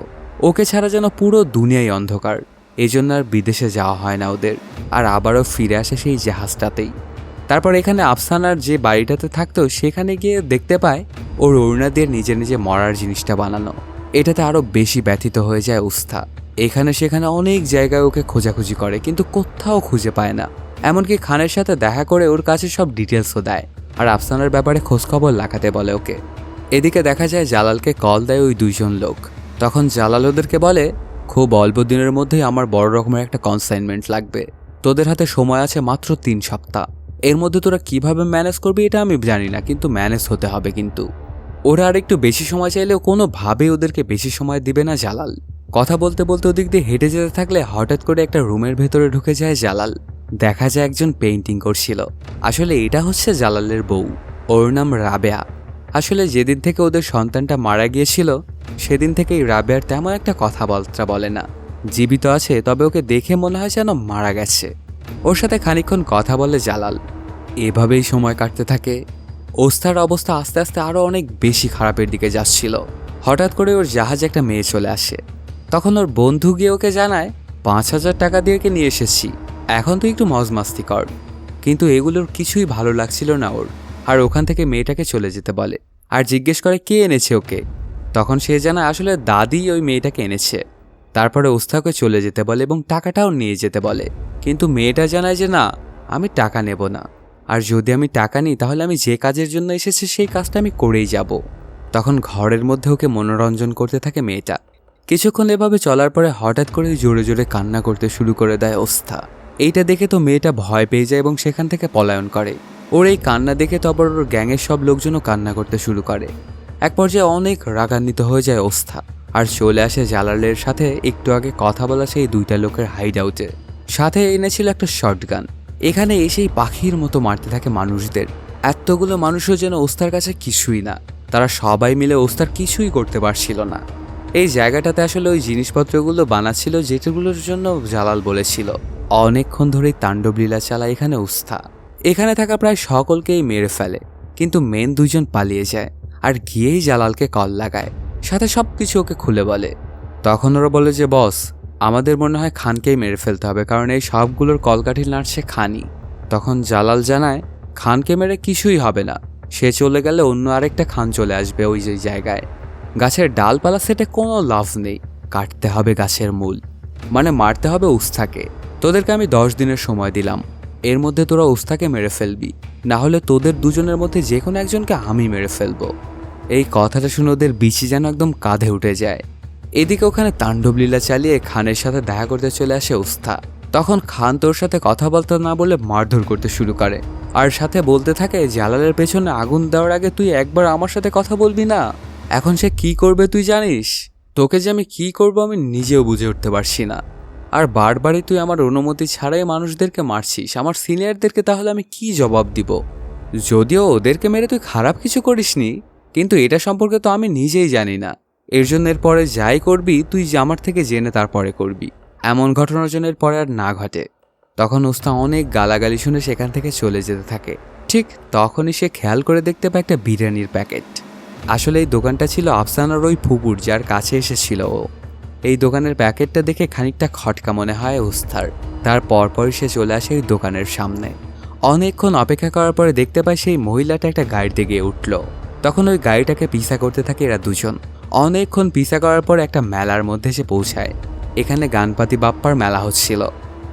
ওকে ছাড়া যেন পুরো দুনিয়াই অন্ধকার। এই জন্য আর বিদেশে যাওয়া হয় না ওদের, আর আবারও ফিরে আসে সেই জাহাজটাতেই। তারপর এখানে আফসানার যে বাড়িটাতে থাকতো সেখানে গিয়ে দেখতে পায় ওর ওড়না দিয়ে নিজে নিজে মরার জিনিসটা বানানো। এটাতে আরও বেশি ব্যথিত হয়ে যায় উস্তা। এখানে সেখানে অনেক জায়গায় ওকে খোঁজাখুঁজি করে কিন্তু কোথাও খুঁজে পায় না। এমনকি খানের সাথে দেখা করে ওর কাছে সব ডিটেলসও দেয় আর আফসানার ব্যাপারে খোঁজখবর লাগাতে বলে ওকে। এদিকে দেখা যায় জালালকে কল দেয় ওই দুইজন লোক। তখন জালাল ওদেরকে বলে, খুব অল্প দিনের মধ্যেই আমার বড় রকমের একটা কনসাইনমেন্ট লাগবে। তোদের হাতে সময় আছে মাত্র 3 সপ্তাহ। এর মধ্যে তোরা কিভাবে ম্যানেজ করবি এটা আমি জানি না, কিন্তু ম্যানেজ হতে হবে। কিন্তু ওরা আর একটু বেশি সময় চাইলেও কোনোভাবেই ওদেরকে বেশি সময় দিবে না জালাল। কথা বলতে বলতে ওদিক দিয়ে হেঁটে যেতে থাকলে হঠাৎ করে একটা রুমের ভেতরে ঢুকে যায় জালাল। দেখা যায় একজন পেইন্টিং করছিল। আসলে এটা হচ্ছে জালালের বউ, ওর নাম রাবেয়া। আসলে যেদিন থেকে ওদের সন্তানটা মারা গিয়েছিল সেদিন থেকেই রাবেয়ার তেমন একটা কথাবার্তা বলে না। জীবিত আছে, তবে ওকে দেখে মনে হয় যেন মারা গেছে। ওর সাথে খানিকক্ষণ কথা বলে জালাল। এভাবেই সময় কাটতে থাকে। ওস্তার অবস্থা আস্তে আস্তে আরও অনেক বেশি খারাপের দিকে যাচ্ছিল। হঠাৎ করে ওর জাহাজে একটা মেয়ে চলে আসে। তখন ওর বন্ধু গিয়ে ওকে জানায়, 5,000 টাকা দিয়ে ওকে নিয়ে এসেছি, এখন তুই একটু মজমাস্তি কর। কিন্তু এগুলোর কিছুই ভালো লাগছিল না ওর, আর ওখান থেকে মেয়েটাকে চলে যেতে বলে আর জিজ্ঞেস করে কে এনেছে ওকে। তখন সে জানায় আসলে দাদি ওই মেয়েটাকে এনেছে। তারপরে ওস্তাকে চলে যেতে বলে এবং টাকাটাও নিয়ে যেতে বলে। কিন্তু মেয়েটা জানায় যে না, আমি টাকা নেব না, আর যদি আমি টাকা নিই তাহলে আমি যে কাজের জন্য এসেছি সেই কাজটা আমি করেই যাব। তখন ঘরের মধ্যে ওকে মনোরঞ্জন করতে থাকে মেয়েটা। কিছুক্ষণ এভাবে চলার পরে হঠাৎ করে জোরে জোরে কান্না করতে শুরু করে দেয় ওস্তা। এইটা দেখে তো মেয়েটা ভয় পেয়ে যায় এবং সেখান থেকে পলায়ন করে। ওর এই কান্না দেখে তো আবার ওর গ্যাংয়ের সব লোকজনও কান্না করতে শুরু করে। এক পর্যায়ে অনেক রাগান্বিত হয়ে যায় ওস্তা আর চলে আসে জালালের সাথে একটু আগে কথা বলা সেই 2টা লোকের হাইড আউটে। সাথে এনেছিল একটা শর্টগান। এখানে এসেই পাখির মতো মারতে থাকে মানুষদের। এতগুলো মানুষও যেন ওস্তার কাছে কিছুই না। তারা সবাই মিলে ওস্তার কিছুই করতে পারছিল না। এই জায়গাটাতে আসলে ওই জিনিসপত্রগুলো বানাচ্ছিল যেগুলোর জন্য জালাল বলেছিল। অনেকক্ষণ ধরেই তাণ্ডবলীলা চালায় এখানে ওস্তা। এখানে থাকা প্রায় সকলকেই মেরে ফেলে, কিন্তু মেন 2জন পালিয়ে যায় আর গিয়েই জালালকে কল লাগায়, সাথে সব কিছু ওকে খুলে বলে। তখন ওরা বলে যে বস, আমাদের মনে হয় খানকেই মেরে ফেলতে হবে, কারণ এই সবগুলোর কলকাঠি নাড়ছে খানই। তখন জালাল জানায় খানকে মেরে কিছুই হবে না, সে চলে গেলে অন্য আরেকটা খান চলে আসবে ওই যে জায়গায়। গাছের ডালপালা সেটে কোনো লাভ নেই, কাটতে হবে গাছের মূল, মানে মারতে হবে উস্তাকে। তোদেরকে আমি 10 দিনের সময় দিলাম, এর মধ্যে তোরা উস্তাকে মেরে ফেলবি, না হলে তোদের দুজনের মধ্যে যে কোনো একজনকে আমি মেরে ফেলবো। এই কথাটা শুনে ওদের বিচি যেন একদম কাঁধে উঠে যায়। এদিকে ওখানে তাণ্ডবলীলা চালিয়ে খানের সাথে দেখা করতে চলে আসে উস্তা। তখন খান তোর সাথে কথা বলতে না বলে মারধর করতে শুরু করে, আর সাথে বলতে থাকে জালালের পেছনে আগুন দেওয়ার আগে তুই একবার আমার সাথে কথা বলবি না? এখন সে কি করবে তুই জানিস? তোকে যে আমি কি করবো আমি নিজেও বুঝে উঠতে পারছি না। আর বারবারই তুই আমার অনুমতি ছাড়াই মানুষদেরকে মারছিস, আমার সিনিয়রদেরকে, তাহলে আমি কি জবাব দিব? যদিও ওদেরকে মেরে তুই খারাপ কিছু করিসনি, কিন্তু এটা সম্পর্কে তো আমি নিজেই জানি না। এর জন্য এরপরে যাই করবি তুই আমার থেকে জেনে তারপরে করবি। এমন ঘটনার জন্য এরপরে আর না ঘটে। তখন উস্তা অনেক গালাগালি শুনে সেখান থেকে চলে যেতে থাকে। ঠিক তখনই সে খেয়াল করে দেখতে পায় একটা বিরিয়ানির প্যাকেট। আসলে এই দোকানটা ছিল আফসানার ওই ফুপুর, যার কাছে এসেছিল ও। এই দোকানের প্যাকেটটা দেখে খানিকটা খটকা মনে হয় উস্তার। তার পরপরই সে চলে আসে ওই দোকানের সামনে। অনেকক্ষণ অপেক্ষা করার পরে দেখতে পায় সেই মহিলাটা একটা গাড়িতে গিয়ে উঠল। তখন ওই গাড়িটাকে পিছা করতে থাকে এরা দুজন। অনেকক্ষণ পিছা করার পর একটা মেলার মধ্যে সে পৌঁছায়। এখানে গানপাতি বাপ্পার মেলা হচ্ছিল।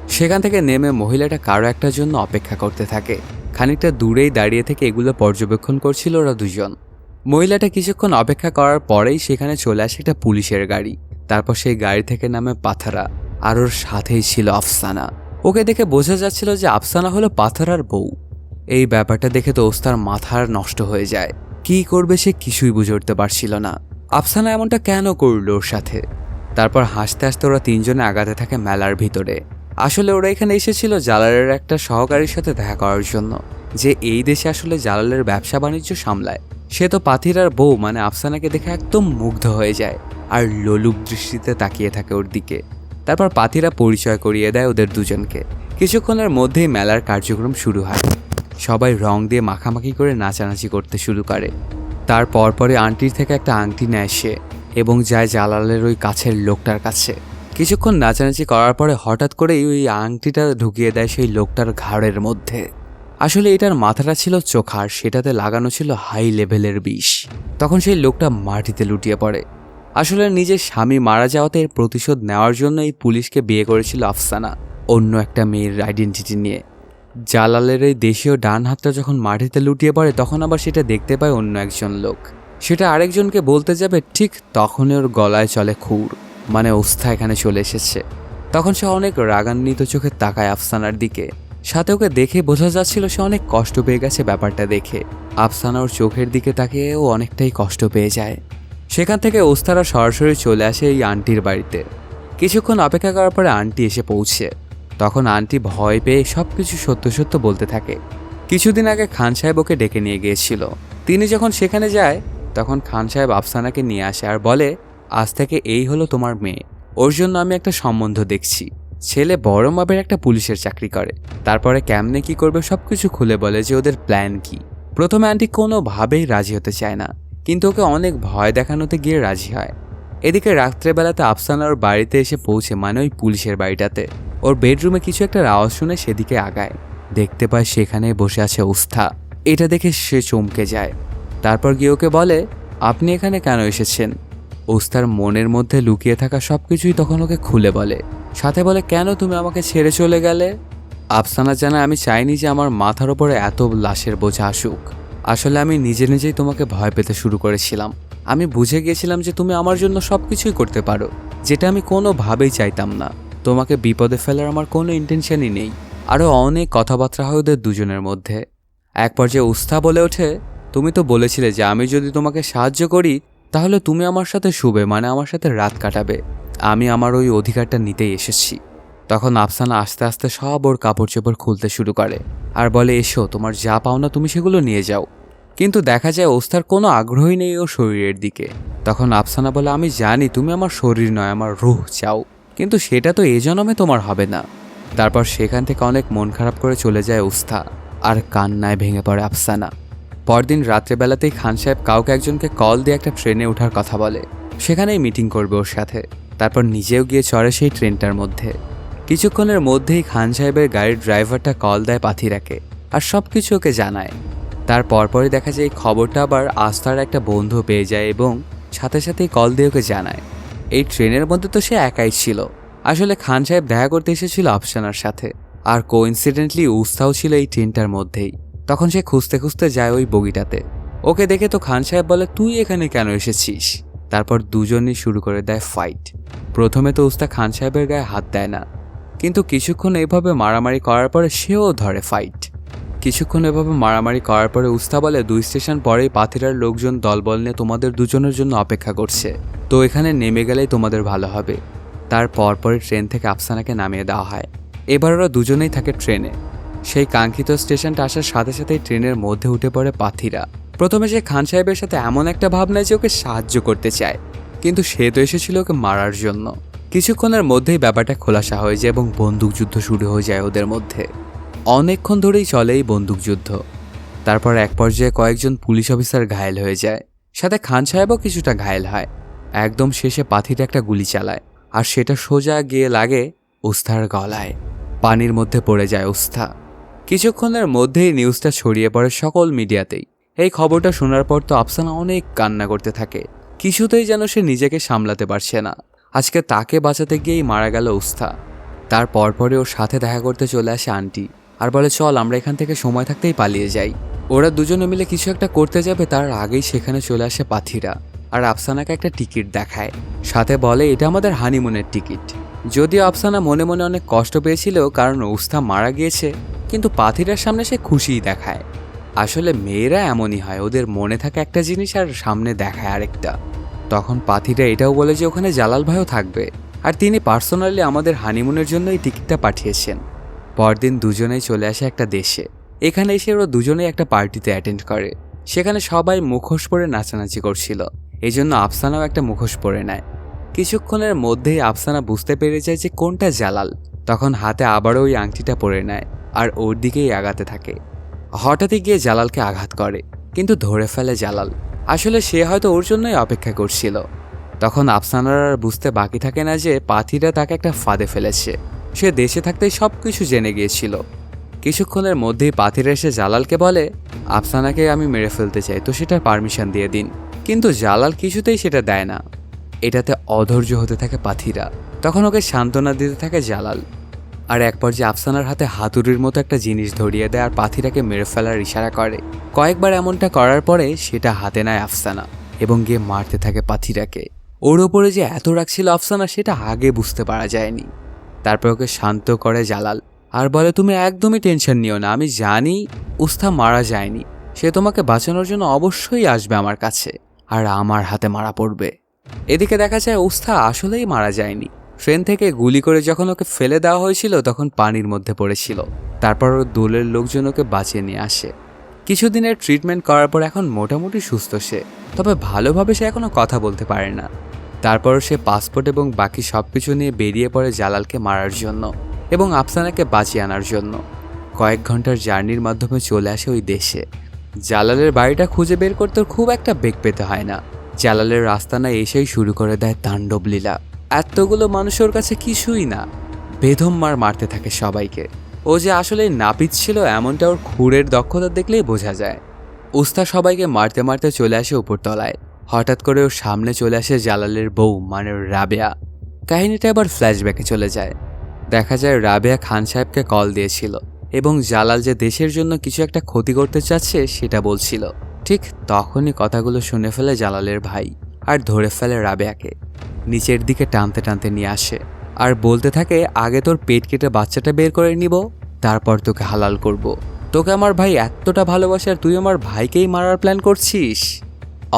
সেখান থেকে নেমে মহিলাটা কারো একটার জন্য অপেক্ষা করতে থাকে। খানিকটা দূরেই দাঁড়িয়ে থেকে এগুলো পর্যবেক্ষণ করছিল ওরা দুজন। মহিলাটা কিছুক্ষণ অপেক্ষা করার পরেই সেখানে চলে আসে একটা পুলিশের গাড়ি। তারপর সেই গাড়ি থেকে নামে পাথারা, আর ওর সাথেই ছিল আফসানা। ওকে দেখে বোঝা যাচ্ছিল যে আফসানা হলো পাথারার বউ। এই ব্যাপারটা দেখে তো ওস্তার মাথার নষ্ট হয়ে যায়। কি করবে সে কিছুই বুঝে উঠতে পারছিল না। আফসানা এমনটা কেন করলো ওর সাথে? তারপর হাসতে হাসতে ওরা তিনজনে আগাতে থাকে মেলার ভিতরে। আসলে ওরা এখানে এসেছিল জালালের একটা সহকারীর সাথে দেখা করার জন্য, যে এই দেশে আসলে জালালের ব্যবসা বাণিজ্য সামলায়। সে তো পাথিরার বউ মানে আফসানাকে দেখে একদম মুগ্ধ হয়ে যায় আর লোলুপ দৃষ্টিতে তাকিয়ে থাকে ওর দিকে। তারপর পাথিরা পরিচয় করিয়ে দেয় ওদের দুজনকে। কিছুক্ষণের মধ্যেই মেলার কার্যক্রম শুরু হয়। সবাই রং দিয়ে মাখামাখি করে নাচানাচি করতে শুরু করে। তার পরপরে আন্টির থেকে একটা আংটি নেয় সে এবং যায় জালালের ওই কাছের লোকটার কাছে। কিছুক্ষণ নাচানাচি করার পরে হঠাৎ করেই ওই আংটিটা ঢুকিয়ে দেয় সেই লোকটার ঘাড়ের মধ্যে। আসলে এটার মাথাটা ছিল চোখার, সেটাতে লাগানো ছিল হাই লেভেলের বিষ। তখন সেই লোকটা মাটিতে লুটিয়ে পড়ে। আসলে নিজের স্বামী মারা যাওয়াতে এর প্রতিশোধ নেওয়ার জন্য এই পুলিশকে বিয়ে করেছিল আফসানা, অন্য একটা মেয়ের আইডেন্টিটি নিয়ে। জালালের এই দেশীয় ডান হাতটা যখন মাটিতে লুটিয়ে পড়ে তখন আবার সেটা দেখতে পায় অন্য একজন লোক। সেটা আরেকজনকে বলতে যাবে, ঠিক তখনই ওর গলায় চলে খুর, মানে ওস্তা এখানে চলে এসেছে। তখন সে অনেক রাগান্বিত চোখে তাকায় আফসানার দিকে। সাথে ওকে দেখে বোঝা যাচ্ছিল সে অনেক কষ্ট পেয়ে গেছে ব্যাপারটা দেখে। আফসানা ওর চোখের দিকে তাকিয়ে ও অনেকটাই কষ্ট পেয়ে যায়। সেখান থেকে ওস্তারা সরাসরি চলে আসে এই আন্টির বাড়িতে। কিছুক্ষণ অপেক্ষা করার পরে আন্টি এসে পৌঁছে। তখন আন্টি ভয় পেয়ে সব কিছু সত্য সত্য বলতে থাকে। কিছুদিন আগে খান সাহেব ওকে ডেকে নিয়ে গিয়েছিল। তিনি যখন সেখানে যায় তখন খান সাহেব আফসানাকে নিয়ে আসে আর বলে, আজ থেকে এই হলো তোমার মেয়ে। ওর জন্য আমি একটা সম্বন্ধ দেখছি। ছেলে বড় মাপের একটা পুলিশের চাকরি করে। তারপরে কেমনে কি করবে সবকিছু খুলে বলে যে ওদের প্ল্যান কি। প্রথমে আন্টি কোনোভাবেই রাজি হতে চায় না, কিন্তু ওকে অনেক ভয় দেখানোতে গিয়ে রাজি হয়। এদিকে রাত্রেবেলাতে আফসানা ওর বাড়িতে এসে পৌঁছে, মানে ওই পুলিশের বাড়িটাতে। ওর বেডরুমে কিছু একটা আওয়াজ শুনে সেদিকে আগায়। দেখতে পায় সেখানে বসে আছে উস্থা। এটা দেখে সে চমকে যায়। তারপর গিয়ে ওকে বলে, আপনি এখানে কেন এসেছেন? উস্তার মনের মধ্যে লুকিয়ে থাকা সবকিছুই তখন ওকে খুলে বলে। সাথে বলে, কেন তুমি আমাকে ছেড়ে চলে গেলে? আফসানা জানা, আমি চাইনি যে আমার মাথার ওপরে এত লাশের বোঝা আসুক। আসলে আমি নিজে নিজেই তোমাকে ভয় পেতে শুরু করেছিলাম। আমি বুঝে গিয়েছিলাম যে তুমি আমার জন্য সবকিছুই করতে পারো, যেটা আমি কোনোভাবেই চাইতাম না। তোমাকে বিপদে ফেলার আমার কোনো ইন্টেনশনই নেই। আরও অনেক কথাবার্তা হয় ওদের দুজনের মধ্যে। এক পর্যায়ে উস্তা বলে ওঠে, তুমি তো বলেছিলে যে আমি যদি তোমাকে সাহায্য করি তাহলে তুমি আমার সাথে শুবে, মানে আমার সাথে রাত কাটাবে। আমি আমার ওই অধিকারটা নিতেই এসেছি। তখন আফসানা আস্তে আস্তে সব ওর কাপড় চোপড় খুলতে শুরু করে আর বলে, এসো, তোমার যা পাওনা তুমি সেগুলো নিয়ে যাও। কিন্তু দেখা যায় ওস্তার কোনো আগ্রহই নেই ওর শরীরের দিকে। তখন আফসানা বলে, আমি জানি তুমি আমার শরীর নয়, আমার রুহ চাও, কিন্তু সেটা তো এ জন্মে তোমার হবে না। তারপর সেখান থেকে অনেক মন খারাপ করে চলে যায় উস্তা, আর কান্নায় ভেঙে পড়ে আফসানা। পরদিন রাত্রেবেলাতেই খান সাহেব কাউকে একজনকে কল দিয়ে একটা ট্রেনে ওঠার কথা বলে। সেখানেই মিটিং করবে ওর সাথে। তারপর নিজেও গিয়ে চড়ে সেই ট্রেনটার মধ্যে। কিছুক্ষণের মধ্যেই খান সাহেবের গাড়ির ড্রাইভারটা কল দেয় পাথিরাকে আর সব কিছু ওকে জানায়। তার পরপরই দেখা যায় এই খবরটা আবার আস্থার একটা বন্ধু পেয়ে যায় এবং সাথে সাথেই কল দিয়ে ওকে জানায়। এই ট্রেনের মধ্যে তো সে একাই ছিল। আসলে খান সাহেব দেখা করতে এসেছিল আফসানার সাথে, আর কোইন্সিডেন্টলি উস্তাও ছিল এই ট্রেনটার মধ্যেই। তখন সে খুঁজতে খুঁজতে যায় ওই বগিটাতে। ওকে দেখে তো খান সাহেব বলে, তুই এখানে কেন এসেছিস? তারপর দুজনই শুরু করে দেয় ফাইট। প্রথমে তো উস্তা খান সাহেবের গায়ে হাত দেয় না, কিন্তু কিছুক্ষণ এইভাবে মারামারি করার পরে সেও ধরে ফাইট। কিছুক্ষণ এভাবে মারামারি করার পরে উস্তা বলে, 2 স্টেশন পরেই পাথিরার লোকজন দলবল নিয়ে তোমাদের দুজনের জন্য অপেক্ষা করছে, তো এখানে নেমে গেলেই তোমাদের ভালো হবে। তার পরপরই ট্রেন থেকে আফসানাকে নামিয়ে দেওয়া হয়। এবার ওরা দুজনেই থাকে ট্রেনে। সেই কাঙ্ক্ষিত স্টেশনটা আসার সাথে সাথেই ট্রেনের মধ্যে উঠে পড়ে পাথিরা। প্রথমে সে খান সাহেবের সাথে এমন একটা ভাবনা যে ওকে সাহায্য করতে চায়, কিন্তু সে তো এসেছিল ওকে মারার জন্য। কিছুক্ষণের মধ্যেই ব্যাপারটা খোলাসা হয়ে যায় এবং বন্দুকযুদ্ধ শুরু হয়ে যায় ওদের মধ্যে। অনেকক্ষণ ধরেই চলে এই বন্দুকযুদ্ধ। তারপর এক পর্যায়ে কয়েকজন পুলিশ অফিসার ঘায়েল হয়ে যায়, সাথে খান সাহেবও কিছুটা ঘায়েল হয়। একদম শেষে পাথিরা একটা গুলি চালায়, আর সেটা সোজা গিয়ে লাগে উস্তার গলায়। পানির মধ্যে পড়ে যায় উস্তা। কিছুক্ষণের মধ্যেই নিউজটা ছড়িয়ে পড়ে সকল মিডিয়াতেই। এই খবরটা শোনার পর তো আফসানা অনেক কান্না করতে থাকে। কিছুতেই যেন সে নিজেকে সামলাতে পারছে না। আজকে তাকে বাঁচাতে গিয়েই মারা গেল উস্তা। তার পরপরে ওর সাথে দেখা করতে চলে আসে আন্টি, আর বলে চল আমরা এখান থেকে সময় থাকতেই পালিয়ে যাই। ওরা দুজনে মিলে কিছু একটা করতে যাবে, তার আগেই সেখানে চলে আসে পাথিরা আর আফসানাকে একটা টিকিট দেখায়, সাথে বলে এটা আমাদের হানিমুনের টিকিট। যদিও আফসানা মনে মনে অনেক কষ্ট পেয়েছিল কারণ উস্তা মারা গিয়েছে, কিন্তু পাথিরার সামনে সে খুশিই দেখায়। আসলে মেয়েরা এমনই হয়, ওদের মনে থাকে একটা জিনিস আর সামনে দেখায় আরেকটা। তখন পাথিরা এটাও বলে যে ওখানে জালাল ভাইও থাকবে, আর তিনি পার্সোনালি আমাদের হানিমুনের জন্য এই টিকিটটা পাঠিয়েছেন। পরদিন দুজনেই চলে আসে একটা দেশে। এখানে এসে ওরা দুজনেই একটা পার্টিতে অ্যাটেন্ড করে। সেখানে সবাই মুখোশ পরে নাচানাচি করছিল, এই জন্য আফসানাও একটা মুখোশ পরে নেয়। কিছুক্ষণের মধ্যেই আফসানা বুঝতে পেরে যায় যে কোনটা জালাল। তখন হাতে আবারও ওই আংটিটা পরে নেয় আর ওর দিকেই আগাতে থাকে। হঠাৎই গিয়ে জালালকে আঘাত করে, কিন্তু ধরে ফেলে জালাল। আসলে সে হয়তো ওর জন্যই অপেক্ষা করছিল। তখন আফসানার আর বুঝতে বাকি থাকে না যে পাথিরা তাকে একটা ফাঁদে ফেলেছে। সে দেশে থাকতেই সব কিছু জেনে গিয়েছিল। কিছুক্ষণের মধ্যেই পাথিরা এসে জালালকে বলে আফসানাকে আমি মেরে ফেলতে চাই, তো সেটার পারমিশন দিয়ে দিন। কিন্তু জালাল কিছুতেই সেটা দেয় না। এটাতে অধৈর্য হতে থাকে পাথিরা। তখন ওকে সান্ত্বনা দিতে থাকে জালাল। আর এক পর্যায়ে আফসানার হাতে হাতুড়ির মতো একটা জিনিস ধরিয়ে দেয় আর পাথিরাকে মেরে ফেলার ইশারা করে। কয়েকবার এমনটা করার পরে সেটা হাতে নেয় আফসানা এবং গিয়ে মারতে থাকে পাথিরাকে। ওর ওপরে যে এত রাগ ছিল আফসানা সেটা আগে বুঝতে পারা যায়নি। তারপর ওকে শান্ত করে জালাল আর বলে তুমি একদমই টেনশন নিও না, আমি জানি উস্তা মারা যায়নি। সে তোমাকে বাঁচানোর জন্য অবশ্যই আসবে আমার কাছে, আর আমার হাতে মারা পড়বে। এদিকে দেখা যায় উস্তা আসলেই মারা যায়নি। ট্রেন থেকে গুলি করে যখন ওকে ফেলে দেওয়া হয়েছিল তখন পানির মধ্যে পড়েছিল। তারপর ওর দলের লোকজন ওকে বাঁচিয়ে নিয়ে আসে। কিছুদিনের ট্রিটমেন্ট করার পর এখন মোটামুটি সুস্থ সে, তবে ভালোভাবে সে এখনো কথা বলতে পারে না। তারপরও সে পাসপোর্ট এবং বাকি সব কিছু নিয়ে বেরিয়ে পড়ে জালালকে মারার জন্য এবং আফসানাকে বাঁচিয়ে আনার জন্য। কয়েক ঘন্টার জার্নির মাধ্যমে চলে আসে ওই দেশে। জালালের বাড়িটা খুঁজে বের করতে খুব একটা বেগ পেতে হয় না। জালালের রাস্তানায় এসেই শুরু করে দেয় তাণ্ডব লীলা। এতগুলো মানুষের কাছে কিছুই না, বেদম মারতে থাকে সবাইকে। ও যে আসলে নাপিত ছিল এমনটা ওর খুঁড়ের দক্ষতা দেখলেই বোঝা যায়। উস্তা সবাইকে মারতে মারতে চলে আসে উপরতলায়। হঠাৎ করে ওর সামনে চলে আসে জালালের বউ মানে রাবেয়া। কাহিনীটা এবার ফ্ল্যাশব্যাকে চলে যায়। দেখা যায় রাবেয়া খান সাহেবকে কল দিয়েছিল এবং জালাল যে দেশের জন্য কিছু একটা ক্ষতি করতে চাচ্ছে সেটা বলছিল। ঠিক তখনই কথাগুলো শুনে ফেলে জালালের ভাই আর ধরে ফেলে রাবেয়াকে। নিচের দিকে টানতে টানতে নিয়ে আসে আর বলতে থাকে আগে তোর পেট কেটে বাচ্চাটা বের করে নিব, তারপর তোকে হালাল করব। তোকে আমার ভাই এতটা ভালোবাসে আর তুই আমার ভাইকেই মারার প্ল্যান করছিস।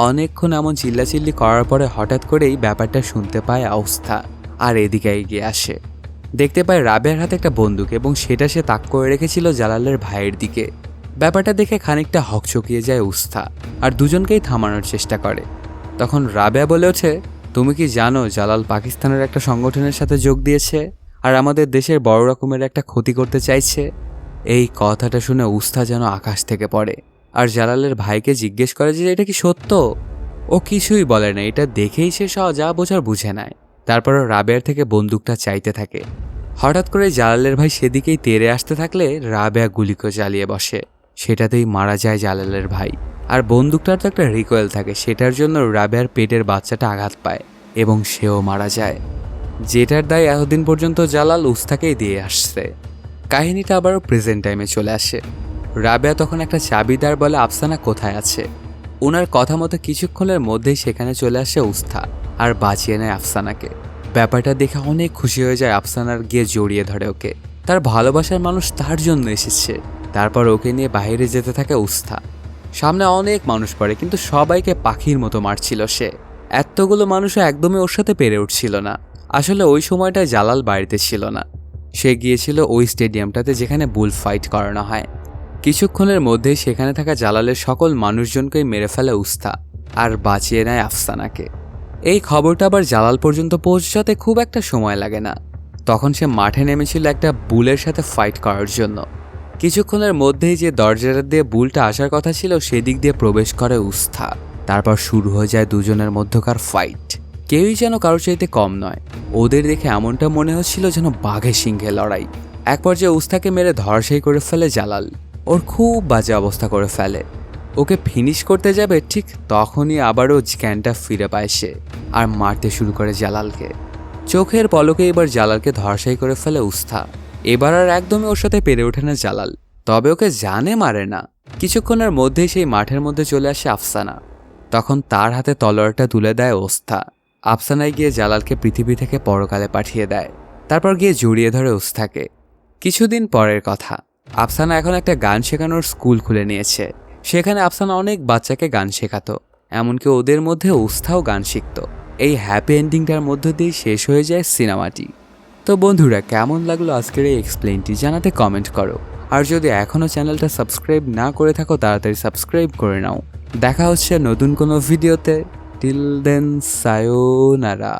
অনেকক্ষণ এমন চিল্লাচিল্লি করার পরে হঠাৎ করেই ব্যাপারটা শুনতে পায় আউস্থা আর এদিকে এগিয়ে আসে। দেখতে পায় রাবেয়ার হাতে একটা বন্দুক এবং সেটা সে তাক করে রেখেছিল জালালের ভাইয়ের দিকে। ব্যাপারটা দেখে খানিকটা হকচকিয়ে যায় উস্থা আর দুজনকেই থামানোর চেষ্টা করে। তখন রাবেয়া বলে ওঠে তুমি কি জানো জালাল পাকিস্তানের একটা সংগঠনের সাথে যোগ দিয়েছে আর আমাদের দেশের বড় রকমের একটা ক্ষতি করতে চাইছে। এই কথাটা শুনে উস্থা যেন আকাশ থেকে পড়ে আর জালালের ভাইকে জিজ্ঞেস করে যে এটা কি সত্য। ও কিছুই বলে না, এটা দেখেই সে যা বোঝার বুঝে নেয়। তারপরও রাবেয়ার থেকে বন্দুকটা চাইতে থাকে। হঠাৎ করে জালালের ভাই সেদিকেই তেড়ে আসতে থাকলে রাবেয়া গুলিকে চালিয়ে বসে। সেটাতেই মারা যায় জালালের ভাই। আর বন্দুকটার তো একটা রিকয়েল থাকে, সেটার জন্য রাবেয়ার পেটের বাচ্চাটা আঘাত পায় এবং সেও মারা যায়। যেটার দায় এতদিন পর্যন্ত জালাল উস্তাকেই দিয়ে আসছে। কাহিনীটা আবারও প্রেজেন্ট টাইমে চলে আসে। রাবেয়া তখন একটা চাবিদার বলে আফসানা কোথায় আছে। ওনার কথা মতো কিছুক্ষণের মধ্যেই সেখানে চলে আসে উস্তা আর বাঁচিয়ে নেয় আফসানাকে। ব্যাপারটা দেখে অনেক খুশি হয়ে যায় আফসানার, গিয়ে জড়িয়ে ধরে ওকে। তার ভালোবাসার মানুষ তার জন্য এসেছে। তারপর ওকে নিয়ে বাইরে যেতে থাকে উস্তা। সামনে অনেক মানুষ পড়ে কিন্তু সবাইকে পাখির মতো মারছিল সে। এতগুলো মানুষও একদমই ওর সাথে পেরে উঠছিল না। আসলে ওই সময়টায় জালাল বাড়িতে ছিল না। সে গিয়েছিল ওই স্টেডিয়ামটাতে যেখানে বুল ফাইট করানো হয়। কিছুক্ষণের মধ্যেই সেখানে থাকা জালালের সকল মানুষজনকেই মেরে ফেলে উস্তা আর বাঁচিয়ে নেয় আফসানাকে। এই খবরটা আবার জালাল পর্যন্ত পৌঁছাতে খুব একটা সময় লাগে না। তখন সে মাঠে নেমেছিল একটা বুলের সাথে ফাইট করার জন্য। কিছুক্ষণের মধ্যেই যে দরজাটা দিয়ে বুলটা আসার কথা ছিল সেদিক দিয়ে প্রবেশ করে উস্তা। তারপর শুরু হয়ে যায় দুজনের মধ্যকার ফাইট। কেউই যেন কারোর চাইতে কম নয়। ওদের দেখে এমনটা মনে হচ্ছিল যেন বাঘে সিংহে লড়াই। এক পর্যায়ে উস্তাকে মেরে ধরাশায়ী করে ফেলে জালাল। ওর খুব বাজে অবস্থা করে ফেলে। ওকে ফিনিশ করতে যাবে ঠিক তখনই আবারও জ্ঞানটা ফিরে পায় সে আর মারতে শুরু করে জালালকে। চোখের পলকে এবার জালালকে ধরাশায়ী করে ফেলে উস্তা। এবার আর একদমই ওর সাথে পেরে ওঠে না জালাল, তবে ওকে জানে মারে না। কিছুক্ষণের মধ্যেই সেই মাঠের মধ্যে চলে আসে আফসানা। তখন তার হাতে তলোয়ারটা তুলে দেয় ওস্তা। আফসানায় গিয়ে জালালকে পৃথিবী থেকে পরকালে পাঠিয়ে দেয়। তারপর গিয়ে জড়িয়ে ধরে ওস্তাকে। কিছুদিন পরের কথা, আফসানা এখন একটা গান শেখানোর স্কুল খুলে নিয়েছে। সেখানে আফসানা অনেক বাচ্চাকে গান শেখাতো, এমনকি ওদের মধ্যে উস্তাও গান শিখত। এই হ্যাপি এন্ডিংটার মধ্য দিয়ে শেষ হয়ে যায় সিনেমাটি। তো বন্ধুরা, কেমন লাগলো আজকের এই এক্সপ্লেইনটি জানাতে কমেন্ট করো। আর যদি এখনও চ্যানেলটা সাবস্ক্রাইব না করে থাকো তাড়াতাড়ি সাবস্ক্রাইব করে নাও। দেখা হচ্ছে নতুন কোনো ভিডিওতে। Till then, সায়োনারা।